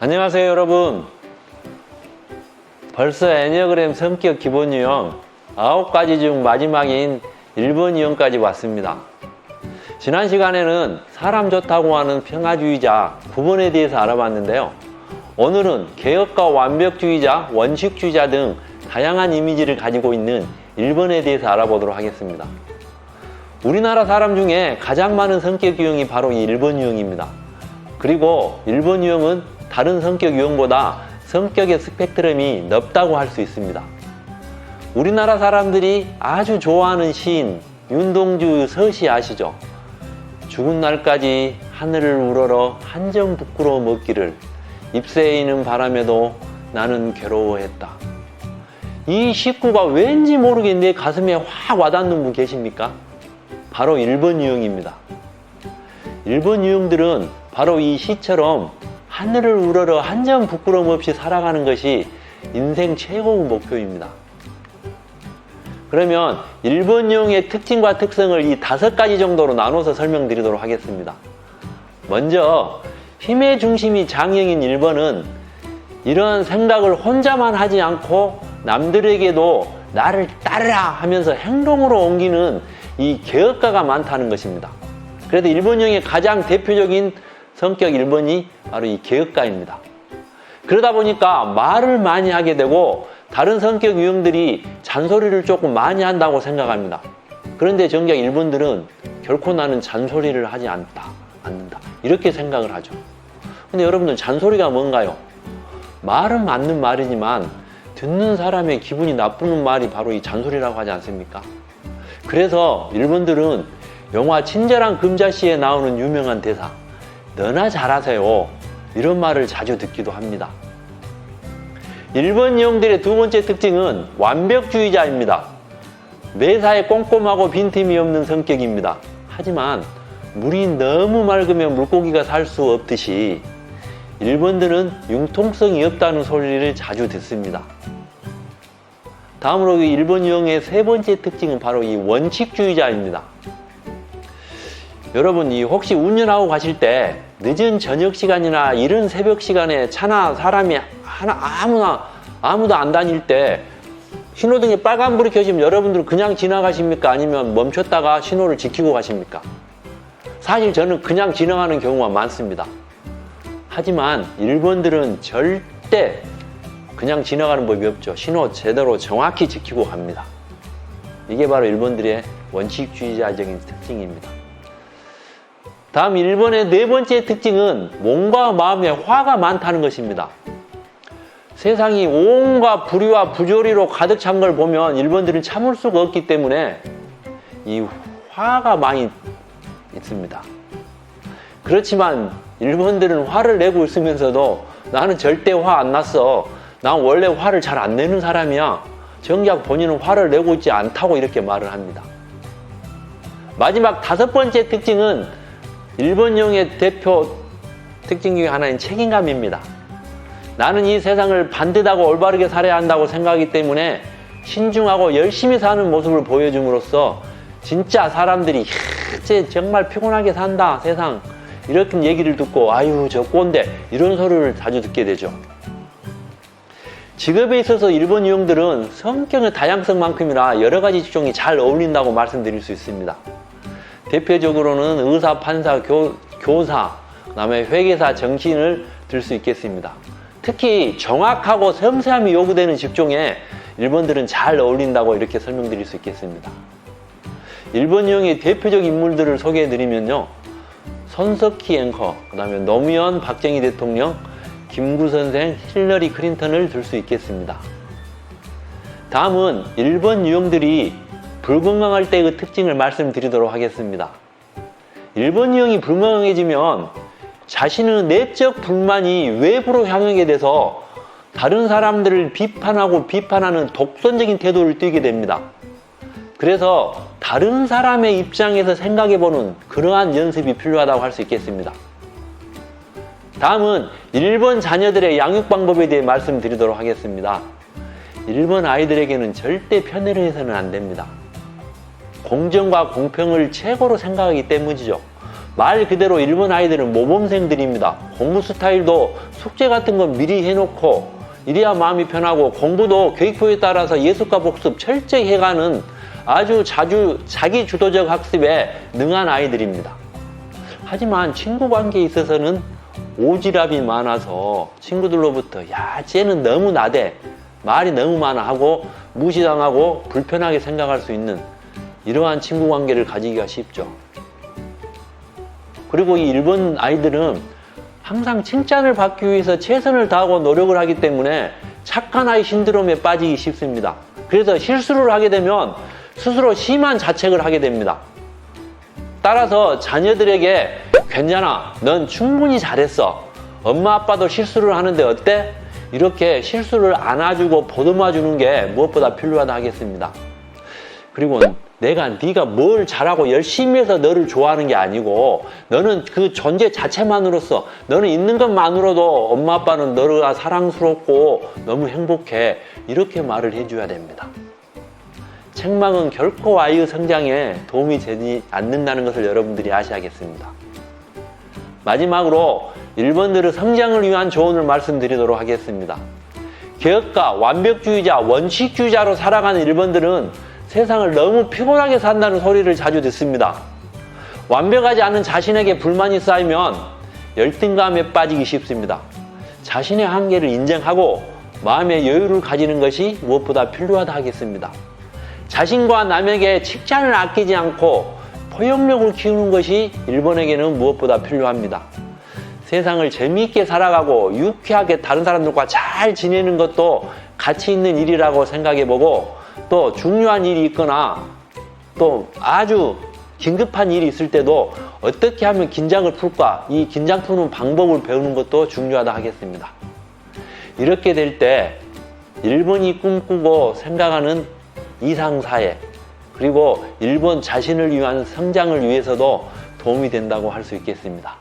안녕하세요 여러분. 벌써 애니어그램 성격 기본 유형 9가지 중 마지막인 1번 유형까지 왔습니다. 지난 시간에는 사람 좋다고 하는 평화주의자 9번에 대해서 알아봤는데요. 오늘은 개혁과 완벽주의자, 원칙주의자 등 다양한 이미지를 가지고 있는 1번에 대해서 알아보도록 하겠습니다. 우리나라 사람 중에 가장 많은 성격 유형이 바로 이 1번 유형입니다. 그리고 1번 유형은 다른 성격 유형보다 성격의 스펙트럼이 넓다고 할 수 있습니다. 우리나라 사람들이 아주 좋아하는 시인 윤동주 서시 아시죠? 죽은 날까지 하늘을 우러러 한 점 부끄러워 먹기를 잎새이는 바람에도 나는 괴로워했다. 이 식구가 왠지 모르게 내 가슴에 확 와닿는 분 계십니까? 바로 1번 유형입니다. 1번 유형들은 바로 이 시처럼 하늘을 우러러 한 점 부끄러움 없이 살아가는 것이 인생 최고 목표입니다. 그러면 1번 유형의 특징과 특성을 이 5가지 정도로 나눠서 설명드리도록 하겠습니다. 먼저 힘의 중심이 장형인 1번은 이런 생각을 혼자만 하지 않고 남들에게도 나를 따르라 하면서 행동으로 옮기는 이 개혁가가 많다는 것입니다. 그래서 1번 유형의 가장 대표적인 성격 1번이 바로 이 개혁가입니다. 그러다 보니까 말을 많이 하게 되고 다른 성격 유형들이 잔소리를 조금 많이 한다고 생각합니다. 그런데 정작 1번들은 결코 나는 잔소리를 하지 않는다 이렇게 생각을 하죠. 근데 여러분들 잔소리가 뭔가요? 말은 맞는 말이지만 듣는 사람의 기분이 나쁘는 말이 바로 이 잔소리라고 하지 않습니까? 그래서 1번들은 영화 친절한 금자씨에 나오는 유명한 대사 너나 잘하세요 이런 말을 자주 듣기도 합니다. 1번 유형들의 두 번째 특징은 완벽주의자입니다. 매사에 꼼꼼하고 빈틈이 없는 성격입니다. 하지만 물이 너무 맑으면 물고기가 살 수 없듯이 1번들은 융통성이 없다는 소리를 자주 듣습니다. 다음으로 1번 유형의 세 번째 특징은 바로 이 원칙주의자입니다. 여러분 혹시 운전하고 가실 때 늦은 저녁 시간이나 이른 새벽 시간에 차나 사람이 아무도 안 다닐 때 신호등에 빨간불이 켜지면 여러분들은 그냥 지나가십니까? 아니면 멈췄다가 신호를 지키고 가십니까? 사실 저는 그냥 지나가는 경우가 많습니다. 하지만 1번들은 절대 그냥 지나가는 법이 없죠. 신호 제대로 정확히 지키고 갑니다. 이게 바로 1번들의 원칙주의자적인 특징입니다. 다음 1번의 네 번째 특징은 몸과 마음에 화가 많다는 것입니다. 세상이 온갖 불의와 부조리로 가득 찬 걸 보면 1번들은 참을 수가 없기 때문에 이 화가 많이 있습니다. 그렇지만 1번들은 화를 내고 있으면서도 나는 절대 화 안 났어. 난 원래 화를 잘 안 내는 사람이야. 정작 본인은 화를 내고 있지 않다고 이렇게 말을 합니다. 마지막 5번째 특징은 1번 유형의 대표 특징 중에 하나인 책임감입니다. 나는 이 세상을 반듯하고 올바르게 살아야 한다고 생각하기 때문에 신중하고 열심히 사는 모습을 보여줌으로써 진짜 사람들이 쟤 정말 피곤하게 산다 세상 이렇게 얘기를 듣고 아유 저 꼰대 이런 소리를 자주 듣게 되죠. 직업에 있어서 1번 유형들은 성격의 다양성만큼이나 여러 가지 직종이 잘 어울린다고 말씀드릴 수 있습니다. 대표적으로는 의사, 판사, 교사, 그다음에 회계사, 정치인을 들 수 있겠습니다. 특히 정확하고 섬세함이 요구되는 직종에 1번들은 잘 어울린다고 이렇게 설명드릴 수 있겠습니다. 1번 유형의 대표적 인물들을 소개해드리면요. 손석희 앵커, 그 다음에 노무현, 박정희 대통령, 김구 선생, 힐러리 클린턴을 들 수 있겠습니다. 다음은 1번 유형들이 불건강할 때의 특징을 말씀드리도록 하겠습니다. 1번 유형이 불건강해지면 자신의 내적 불만이 외부로 향하게 돼서 다른 사람들을 비판하고 비판하는 독선적인 태도를 띠게 됩니다. 그래서 다른 사람의 입장에서 생각해보는 그러한 연습이 필요하다고 할 수 있겠습니다. 다음은 1번 자녀들의 양육 방법에 대해 말씀드리도록 하겠습니다. 1번 아이들에게는 절대 편애를 해서는 안 됩니다. 공정과 공평을 최고로 생각하기 때문이죠. 말 그대로 일본 아이들은 모범생들입니다. 공부 스타일도 숙제 같은 건 미리 해놓고 이래야 마음이 편하고 공부도 교육부에 따라서 예습과 복습 철저히 해가는 아주 자기 주도적 학습에 능한 아이들입니다. 하지만 친구 관계에 있어서는 오지랖이 많아서 친구들로부터 야 쟤는 너무 나대, 말이 너무 많아 하고 무시당하고 불편하게 생각할 수 있는 이러한 친구 관계를 가지기가 쉽죠. 그리고 이 일본 아이들은 항상 칭찬을 받기 위해서 최선을 다하고 노력을 하기 때문에 착한 아이 신드롬에 빠지기 쉽습니다. 그래서 실수를 하게 되면 스스로 심한 자책을 하게 됩니다. 따라서 자녀들에게 괜찮아, 넌 충분히 잘했어, 엄마 아빠도 실수를 하는데 어때? 이렇게 실수를 안아주고 보듬어주는 게 무엇보다 필요하다 하겠습니다. 그리고 네가 뭘 잘하고 열심히 해서 너를 좋아하는 게 아니고 너는 그 존재 자체만으로서 너는 있는 것만으로도 엄마 아빠는 너가 사랑스럽고 너무 행복해, 이렇게 말을 해줘야 됩니다. 책망은 결코 아이의 성장에 도움이 되지 않는다는 것을 여러분들이 아셔야겠습니다. 마지막으로 일본들의 성장을 위한 조언을 말씀드리도록 하겠습니다. 개혁가, 완벽주의자, 원칙주의자로 살아가는 일본들은 세상을 너무 피곤하게 산다는 소리를 자주 듣습니다. 완벽하지 않은 자신에게 불만이 쌓이면 열등감에 빠지기 쉽습니다. 자신의 한계를 인정하고 마음의 여유를 가지는 것이 무엇보다 필요하다 하겠습니다. 자신과 남에게 칭찬을 아끼지 않고 포용력을 키우는 것이 일본에게는 무엇보다 필요합니다. 세상을 재미있게 살아가고 유쾌하게 다른 사람들과 잘 지내는 것도 가치 있는 일이라고 생각해보고, 또 중요한 일이 있거나 또 아주 긴급한 일이 있을 때도 어떻게 하면 긴장을 풀까, 이 긴장 푸는 방법을 배우는 것도 중요하다 하겠습니다. 이렇게 될 때 일본이 꿈꾸고 생각하는 이상사회, 그리고 일본 자신을 위한 성장을 위해서도 도움이 된다고 할 수 있겠습니다.